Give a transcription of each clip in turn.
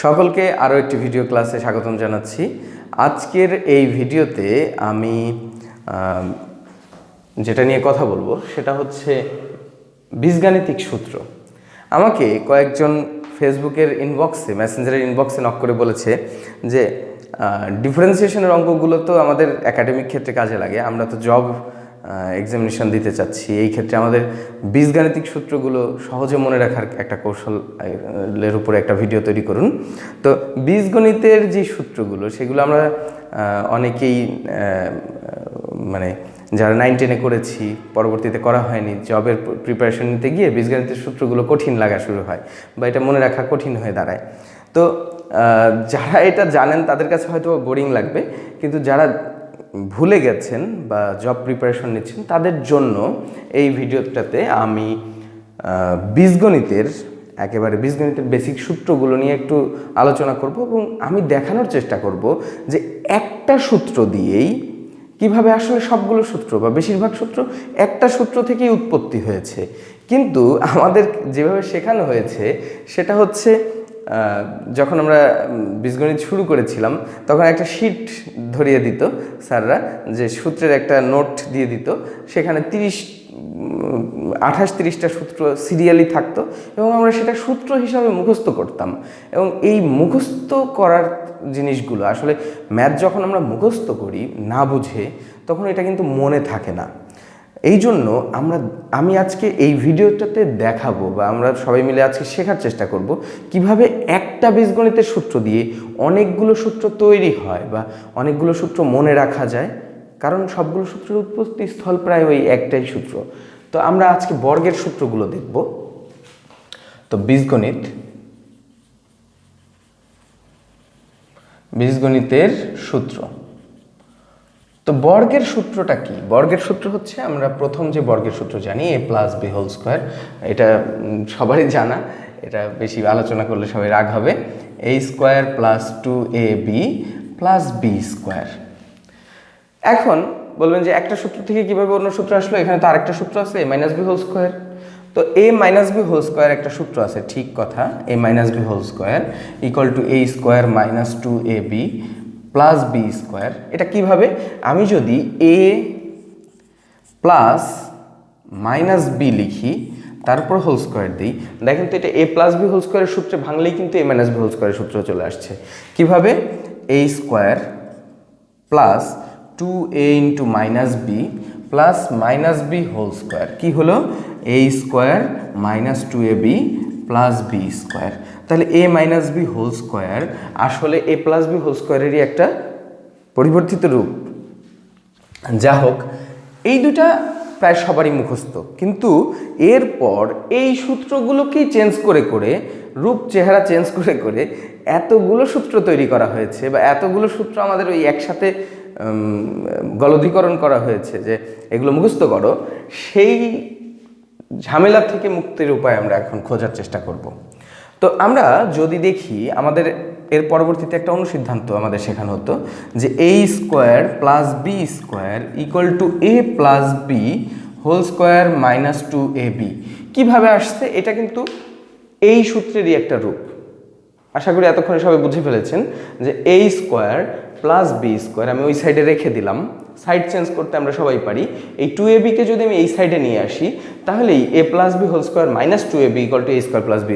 সকলকে আরও একটি ভিডিও ক্লাসে স্বাগতম জানাচ্ছি। আজকের এই ভিডিওতে আমি যেটা নিয়ে কথা বলবো সেটা হচ্ছে বীজগাণিতিক সূত্র। আমাকে কয়েকজন ফেসবুকের ইনবক্সে, মেসেঞ্জারের ইনবক্সে নক করে বলেছে যে ডিফারেন্সিয়েশনের অঙ্কগুলো তো আমাদের একাডেমিক ক্ষেত্রে কাজে লাগে, আমরা তো জব এক্সামিনেশন দিতে চাচ্ছি, এই ক্ষেত্রে আমাদের বীজগাণিতিক সূত্রগুলো সহজে মনে রাখার একটা কৌশলের উপরে একটা ভিডিও তৈরি করুন। তো বীজগণিতের যে সূত্রগুলো সেগুলো আমরা অনেকেই যারা 9-10-এ করেছি, পরবর্তীতে করা হয়নি, জবের প্রিপারেশন নিতে গিয়ে বীজগণিতের সূত্রগুলো কঠিন লাগা শুরু হয় বা এটা মনে রাখা কঠিন হয়ে দাঁড়ায়। তো যারা এটা জানেন তাদের কাছে হয়তো বোরিং লাগবে, কিন্তু যারা ভুলে গেছেন বা জব প্রিপারেশন নিচ্ছেন তাদের জন্য এই ভিডিওটাতে আমি বীজগণিতের বেসিক সূত্রগুলো নিয়ে একটু আলোচনা করব এবং আমি দেখানোর চেষ্টা করব যে একটা সূত্র দিয়েই কিভাবে আসলে সবগুলো সূত্র বা বেশিরভাগ সূত্র একটা সূত্র থেকেই উৎপত্তি হয়েছে। কিন্তু আমাদের যেভাবে শেখানো হয়েছে সেটা হচ্ছে, যখন আমরা বীজগণিত শুরু করেছিলাম তখন একটা শিট ধরিয়ে দিত স্যাররা, যে সূত্রের একটা নোট দিয়ে দিত, সেখানে 28-30টা সূত্র সিরিয়ালি থাকতো এবং আমরা সেটা সূত্র হিসাবে মুখস্থ করতাম। এবং এই মুখস্থ করার জিনিসগুলো আসলে ম্যাথ যখন আমরা মুখস্থ করি না বুঝে, তখন এটা কিন্তু মনে থাকে না। এই জন্য আমি আজকে এই ভিডিওটাতে দেখাবো বা আমরা সবাই মিলে আজকে শেখার চেষ্টা করব কিভাবে একটা বীজগণিতের সূত্র দিয়ে অনেকগুলো সূত্র তৈরি হয় বা অনেকগুলো সূত্র মনে রাখা যায়, কারণ সবগুলো সূত্রের উৎপত্তি স্থল প্রায় ওই একটাই সূত্র। তো আমরা আজকে বর্গের সূত্রগুলো দেখব। তো বীজগণিতের সূত্র। তো বর্গের সূত্রটা কি? বর্গের সূত্র হচ্ছে, আমরা প্রথম যে বর্গের সূত্র জানি a+b², এটা সবারই জানা, এটা বেশি আলোচনা করলে সবাই রাগ হবে। a² + 2ab + b²। এখন বলবেন যে একটা সূত্র থেকে কিভাবে অন্য সূত্র আসলো, এখানে তো আরেকটা সূত্র আছে a-b²। তো a-b² একটা সূত্র আছে, ঠিক কথা, a-b² = a² - 2ab + b²। এটা কিভাবে? আমি যদি a + b লিখি, তারপর হোল স্কোয়ার দিই, দেখেন তো এটা a+b² এর সূত্রে ভাঙলেই কিন্তু a-b² সূত্র চলে আসছে। কিভাবে? a² + 2a × -b + -b² কি হলো? a² - 2ab + b²। তাহলে a-b² আসলে a+b² এরই একটা পরিবর্তিত রূপ। যা হোক, এই দুটা প্রায় সবারই মুখস্থ, কিন্তু এরপর এই সূত্রগুলোকেই চেঞ্জ করে রূপ চেহারা চেঞ্জ করে এতগুলো সূত্র তৈরি করা হয়েছে বা এতগুলো সূত্র আমাদের ওই একসাথে গলদীকরণ করা হয়েছে যে এগুলো মুখস্থ করো। সেই ঝামেলা থেকে মুক্তির উপায় আমরা এখন খোঁজার চেষ্টা করব। তো আমরা যদি দেখি, আমাদের এর পরবর্তীতে একটা অনুসিদ্ধান্ত আমাদের শেখানো হতো যে a² + b² = a + b² - 2ab। কিভাবে আসছে? এটা কিন্তু এই সূত্রেরই একটা রূপ। আশা করি এতক্ষণে সবাই বুঝে ফেলেছেন যে a² + b² আমি ওই সাইডে রেখে দিলাম। সাইড চেঞ্জ করতে আমরা সবাই পারি। এই 2ab কে যদি আমি এই সাইডে নিয়ে আসি, তাহলেই a + b² - 2ab = a² + b²।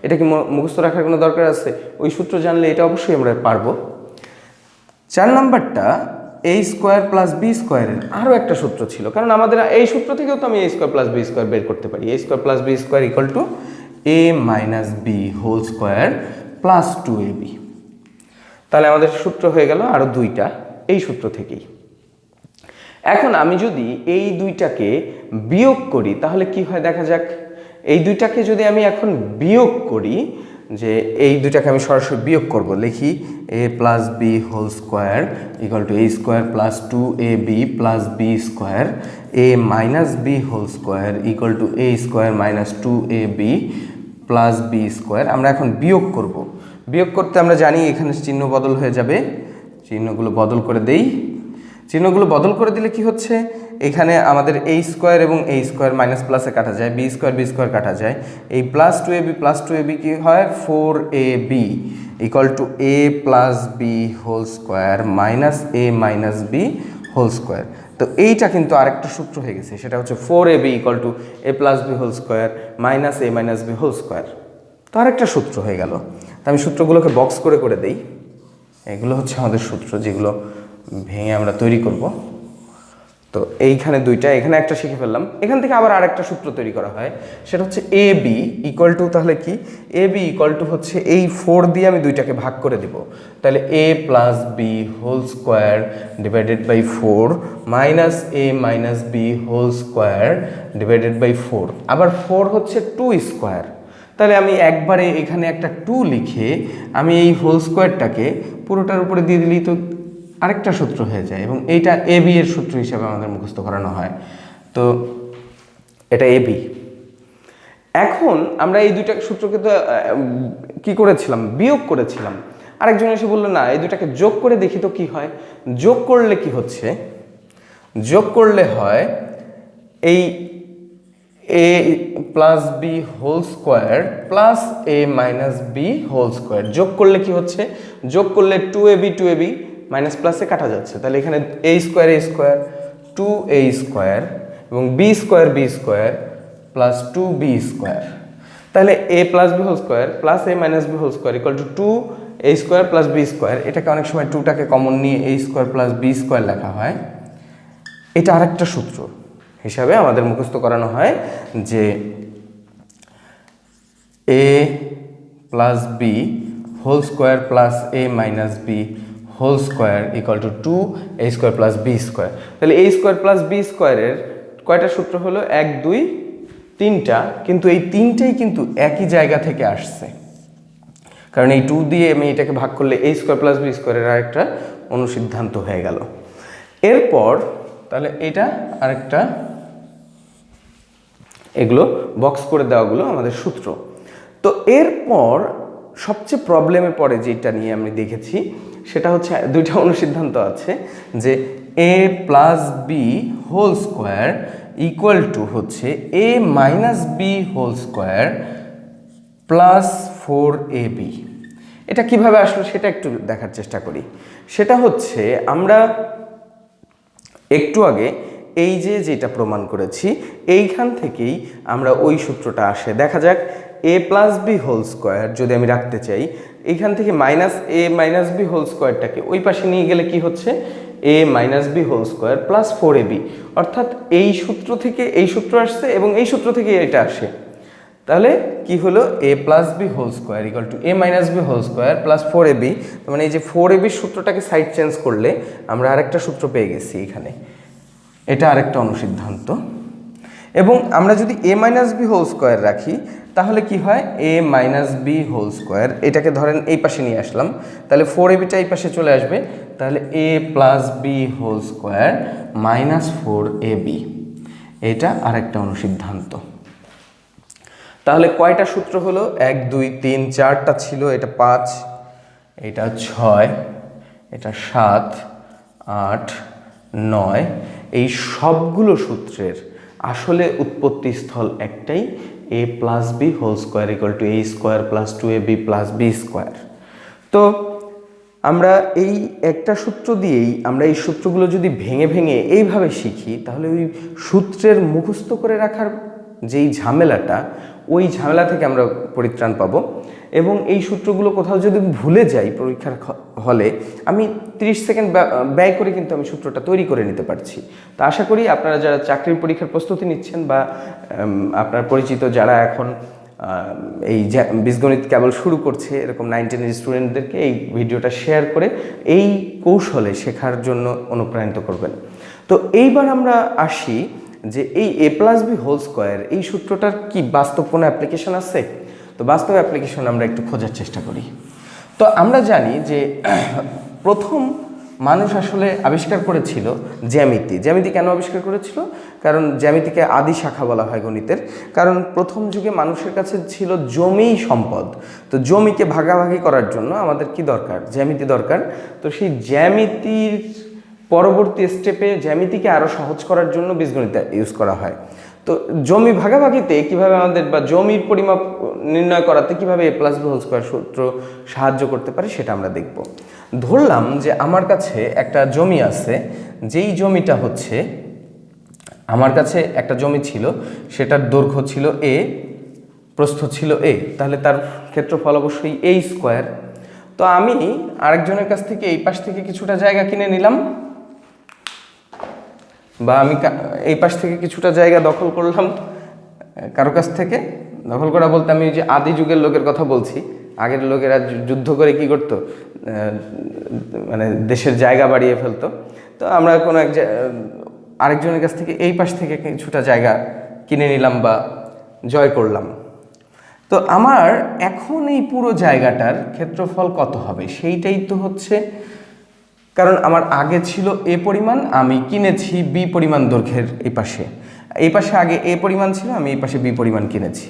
এটা কি মুখস্থ রাখার কোনো দরকার আছে? ওই সূত্র জানলে এটা অবশ্যই আমরা পারবো। 4 নম্বরটা a² + b² এর আরও একটা সূত্র ছিল, কারণ আমাদের এই সূত্র থেকেও তো আমি a² + b² বের করতে পারি। a² + b² = a - b² + 2ab। তাহলে আমাদের সূত্র হয়ে গেল আরও দুইটা এই সূত্র থেকেই। এখন আমি যদি এই দুইটাকে বিয়োগ করি তাহলে কি হয় দেখা যাক। এই দুইটাকে যদি আমি এখন বিয়োগ করি, যে এই দুইটাকে আমি সরাসরি বিয়োগ করব, লিখি a + b² = a² + 2ab + b², a - b² = a² - 2ab + b²। আমরা এখন বিয়োগ করব। বিয়োগ করতে আমরা জানি এখানে চিহ্ন বদল হয়ে যাবে, চিহ্নগুলো বদল করে দিলে কি হচ্ছে, এখানে আমাদের এই স্কোয়ার এবং এই স্কোয়ার মাইনাস প্লাসে কাটা যায়, বি স্কোয়ার কাটা যায়, এই প্লাস টু এ বি কি হয় 4ab equal to a plus B whole square minus a minus B whole square. তো এইটা কিন্তু আরেকটা সূত্র হয়ে গেছে, সেটা হচ্ছে 4ab equal to a plus B whole square minus a minus B whole square. তো আরেকটা সূত্র হয়ে গেল। তো আমি সূত্রগুলোকে বক্স করে করে দেই। এগুলো হচ্ছে আমাদের সূত্র যেগুলো ভেঙে আমরা তৈরি করব। তো এইখানে দুইটা, এখানে একটা শিখে ফেললাম। এখান থেকে আবার আরেকটা সূত্র তৈরি করা হয়, সেটা হচ্ছে এ বি ইকুয়াল টু, তাহলে কি এ বি ইকুয়াল টু হচ্ছে এই 4 দিয়ে আমি দুইটাকে ভাগ করে দেব, তাহলে a plus B whole square divided by 4 minus a minus B whole square divided by 4, আবার 4 হচ্ছে 2 স্কোয়ার। তাহলে আমি একবারে এখানে একটা 2 লিখে আমি এই হোল স্কোয়ারটাকে পুরোটার উপরে দিয়ে দিলেই তো আরেকটা সূত্র হয়ে যায়, এবং এইটা এ বি এর সূত্র হিসাবে আমাদের মুখস্থ করানো হয়। তো এটা এ বি। এখন আমরা এই দুইটা সূত্রকে তো কি করেছিলাম, বিয়োগ করেছিলাম। আরেকজন এসে বললো না, এই দুটাকে যোগ করে দেখি তো কি হয়। যোগ করলে কি হচ্ছে, যোগ করলে হয় এই a plus B whole square plus a minus B whole square. যোগ করলে কি হচ্ছে, যোগ করলে 2ab মাইনাস প্লাসে কাটা যাচ্ছে, তাহলে এখানে এ স্কোয়ার 2a স্কোয়ার এবং b square plus 2b square. তাহলে a plus B whole square plus a minus B whole square equal to 2a square plus b square. এটাকে অনেক সময় 2টাকে কমন নিয়ে a square plus b square লেখা হয়। এটা আরেকটা সূত্র হিসাবে আমাদের মুখস্থ করানো হয় যে a plus B whole square plus a minus B whole square equal to 2a square plus b square. তাহলে এ স্কোয়ার প্লাস বি স্কোয়ারের কয়টা সূত্র হলো, 1 2 3টা, কিন্তু এই 3টাই কিন্তু একই জায়গা থেকে আসছে, কারণ এই 2 দিয়ে আমি এটাকে ভাগ করলে এ স্কোয়ার প্লাস বি স্কোয়ারের আরেকটা অনুসিদ্ধান্ত হয়ে গেল। এরপর তাহলে এটা আরেকটা, এগুলো বক্স করে দেওয়াগুলো আমাদের সূত্র। তো এরপর সবচেয়ে প্রবলেমে পড়ে যেটা নিয়ে আমি দেখেছি, সেটা হচ্ছে দুইটা অনুসিদ্ধান্ত আছে যে a plus B whole square equal to হচ্ছে a minus B whole square plus 4ab। এটা কিভাবে আসলো সেটা একটু দেখার চেষ্টা করি। সেটা হচ্ছে আমরা একটু আগে এই যেটা প্রমাণ করেছি, এইখান থেকেই আমরা ওই সূত্রটা আসে। দেখা যাক a plus B whole square যদি আমি রাখতে চাই, এইখান থেকে minus a minus B whole স্কোয়ারটাকে ওই পাশে নিয়ে গেলে কি হচ্ছে, a minus B whole square plus 4ab। অর্থাৎ এই সূত্র থেকে এই সূত্র আসছে এবং এই সূত্র থেকে এটা আসে। তাহলে কি হলো, a plus B whole square equal to a minus B whole square plus 4ab। মানে এই যে 4ab সূত্রটাকে সাইড চেঞ্জ করলে আমরা আরেকটা সূত্র পেয়ে গেছি এখানে। এটা আরেকটা অনুসিদ্ধান্ত। এবং আমরা যদি এ মাইনাস বি হোল স্কোয়ার রাখি তাহলে কি হয়, এ মাইনাস বি হোল স্কোয়ার, এটাকে ধরেন এই পাশে নিয়ে আসলাম, তাহলে 4abটা এই পাশে চলে আসবে, তাহলে a plus B whole square minus 4ab। এটা আরেকটা অনুসিদ্ধান্ত। তাহলে কয়টা সূত্র হলো, 1 2 3 4টা ছিল, এটা 5, এটা 6, এটা 7 8 9। এই সবগুলো সূত্রের আসলে উৎপত্তি স্থল একটাই, a plus B whole square equal to a square plus 2ab plus b square. তো আমরা এই একটা সূত্র দিয়েই আমরা এই সূত্রগুলো যদি ভেঙে ভেঙে এইভাবে শিখি, তাহলে ওই সূত্রের মুখস্থ করে রাখার যেই ঝামেলাটা, ওই ঝামেলা থেকে আমরা পরিত্রাণ পাবো। এবং এই সূত্রগুলো কোথাও যদি ভুলে যাই পরীক্ষার হলে, আমি 30 সেকেন্ড ব্যয় করে কিন্তু আমি সূত্রটা তৈরি করে নিতে পারছি। তো আশা করি আপনারা যারা চাকরির পরীক্ষার প্রস্তুতি নিচ্ছেন বা আপনার পরিচিত যারা এখন এই বীজগণিত কেবল শুরু করছে এরকম 9 10 স্টুডেন্টদেরকে এই ভিডিওটা শেয়ার করে এই কৌশলে শেখার জন্য অনুপ্রাণিত করবেন। তো এইবার আমরা আসি যে এই a plus B whole square এই সূত্রটার কি বাস্তব কোনো অ্যাপ্লিকেশন আছে? তো বাস্তব অ্যাপ্লিকেশন আমরা একটু খোঁজার চেষ্টা করি। তো আমরা জানি যে প্রথম মানুষ আসলে আবিষ্কার করেছিল জ্যামিতি। জ্যামিতি কেন আবিষ্কার করেছিল? কারণ জ্যামিতিকে আদি শাখা বলা হয় গণিতের। কারণ প্রথম যুগে মানুষের কাছে ছিল জমিই সম্পদ। তো জমিকে ভাগাভাগি করার জন্য আমাদের কি দরকার? জ্যামিতি দরকার। তো সেই জ্যামিতির পরবর্তী স্টেপে জ্যামিতিকে আরও সহজ করার জন্য বীজগণিত ইউজ করা হয়। তো জমি ভাগাভাগিতে কিভাবে আমাদের বা জমির পরিমাপ নির্ণয় করাতে কিভাবে a+b² সূত্র সাহায্য করতে পারে সেটা আমরা দেখব। ধরলাম যে আমার কাছে একটা জমি আছে, যেই জমিটা হচ্ছে আমার কাছে একটা জমি ছিল, সেটার দৈর্ঘ্য ছিল a, প্রস্থ ছিল a, তাহলে তার ক্ষেত্রফল অবশ্যই a²। তো আমি আরেকজনের কাছ থেকে এই পাশ থেকে কিছুটা জায়গা কিনে নিলাম, বা আমি এই পাশ থেকে কিছুটা জায়গা দখল করলাম কারো কাছ থেকে। দখল করা বলতে আমি যে আদি যুগের লোকের কথা বলছি, আগের লোকেরা যুদ্ধ করে কি করতো, মানে দেশের জায়গা বাড়িয়ে ফেলতো। তো আমরা কোনো আরেকজনের কাছ থেকে এই পাশ থেকে কিছুটা জায়গা কিনে নিলাম বা জয় করলাম। তো আমার এখন এই পুরো জায়গাটার ক্ষেত্রফল কত হবে সেইটাই তো হচ্ছে, কারণ আমার আগে ছিল a পরিমাণ, আমি কিনেছি b পরিমাণ দৈর্ঘ্যের এই পাশে আগে a পরিমাণ ছিল, আমি এই পাশে b পরিমাণ কিনেছি।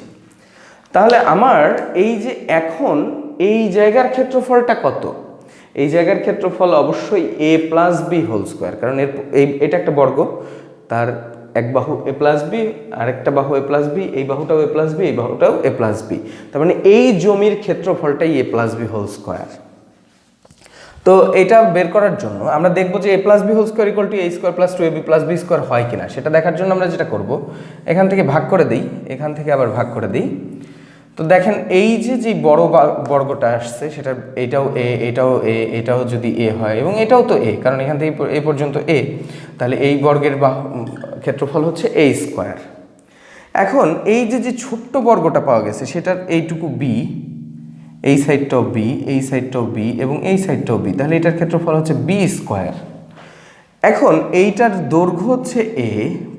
তাহলে আমার এই যে এখন এই জায়গার ক্ষেত্রফলটা কত, এই জায়গার ক্ষেত্রফল অবশ্যই a+b², কারণ এটা একটা বর্গ, তার এক বাহু a+b, আরেকটা বাহু a+b, এই বাহুটাও a+b, এই বাহুটাও a+b, তার মানে এই জমির ক্ষেত্রফলটাই a+b²। তো এটা বের করার জন্য আমরা দেখব যে a+b² = a² + 2ab+b² হয় কিনা, সেটা দেখার জন্য আমরা যেটা করব, এখান থেকে ভাগ করে দিই, এখান থেকে আবার ভাগ করে দিই। তো দেখেন এই যে বড় বর্গটা আসছে, সেটা এটাও a, এটাও a, এটাও যদি a হয় এবং এটাও তো a, কারণ এখান থেকে এই পর্যন্ত a, তাহলে এই বর্গের ক্ষেত্রফল হচ্ছে a²। এখন এই যে ছোট্ট বর্গটা পাওয়া গেছে, সেটার এইটুকু b, এই সাইডটাও b, এই সাইডটাও b এবং এই সাইডটাও b, তাহলে এটার ক্ষেত্রফল হচ্ছে b²। এখন এইটার দৈর্ঘ্য হচ্ছে a,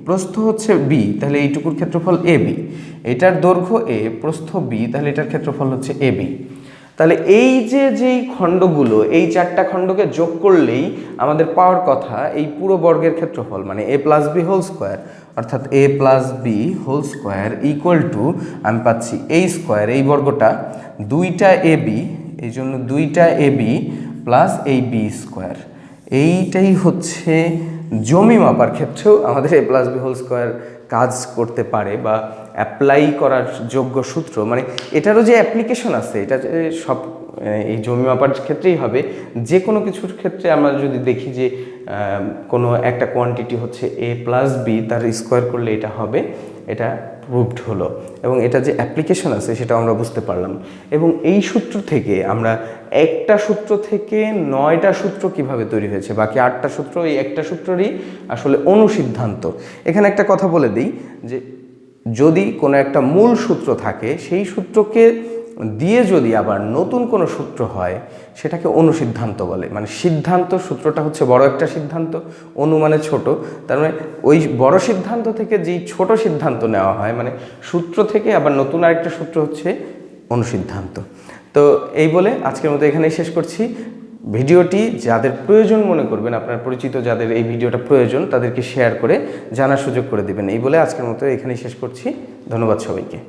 প্রস্থ হচ্ছে b, তাহলে এইটুকুর ক্ষেত্রফল ab, এটার দৈর্ঘ্য a, প্রস্থ b, তাহলে এটার ক্ষেত্রফল হচ্ছে ab। তাহলে এই যেই খণ্ডগুলো, এই চারটা খণ্ডকে যোগ করলেই আমাদের পাওয়ার কথা এই পুরো বর্গের ক্ষেত্রফল, মানে a+b², অর্থাৎ a+b² = আমি পাচ্ছি a², এই বর্গটা 2টা ab, এই জন্য 2টা ab প্লাস এই b²। এইটাই হচ্ছে জমি মাপার ক্ষেত্রেও আমাদের a+b² কাজ করতে পারে বা অ্যাপ্লাই করার যোগ্য সূত্র, মানে এটারও যে অ্যাপ্লিকেশন আছে, এটা যে সব এই জমি মাপার ক্ষেত্রেই হবে। যে কোনো কিছুর ক্ষেত্রে আমরা যদি দেখি যে কোনো একটা কোয়ান্টিটি হচ্ছে a+b, তার স্কোয়ার করলে এটা হবে, এটা প্রুভড হলো, এবং এটা যে অ্যাপ্লিকেশন আছে সেটা আমরা বুঝতে পারলাম। এবং এই সূত্র থেকে আমরা একটা সূত্র থেকে 9টা সূত্র কিভাবে তৈরি হয়েছে, বাকি 8টা সূত্র এই একটা সূত্ররই আসলে অনুসিদ্ধান্ত। এখানে একটা কথা বলে দিই যে যদি কোনো একটা মূল সূত্র থাকে, সেই সূত্রকে দিয়ে যদি আবার নতুন কোনো সূত্র হয়, সেটাকে অনুসিদ্ধান্ত বলে। মানে সিদ্ধান্ত সূত্রটা হচ্ছে বড় একটা সিদ্ধান্ত, অনুমানে ছোট, তার মানে ওই বড় সিদ্ধান্ত থেকে যেই ছোট সিদ্ধান্ত নেওয়া হয়, মানে সূত্র থেকে আবার নতুন আরেকটা সূত্র হচ্ছে অনুসিদ্ধান্ত। তো এই বলে আজকের মতো এখানেই শেষ করছি। ভিডিওটি যাদের প্রয়োজন মনে করবেন, আপনার পরিচিত যাদের এই ভিডিওটা প্রয়োজন, তাদেরকে শেয়ার করে জানার সুযোগ করে দিবেন। এই বলে আজকের মতো এখানেই শেষ করছি। ধন্যবাদ সবাইকে।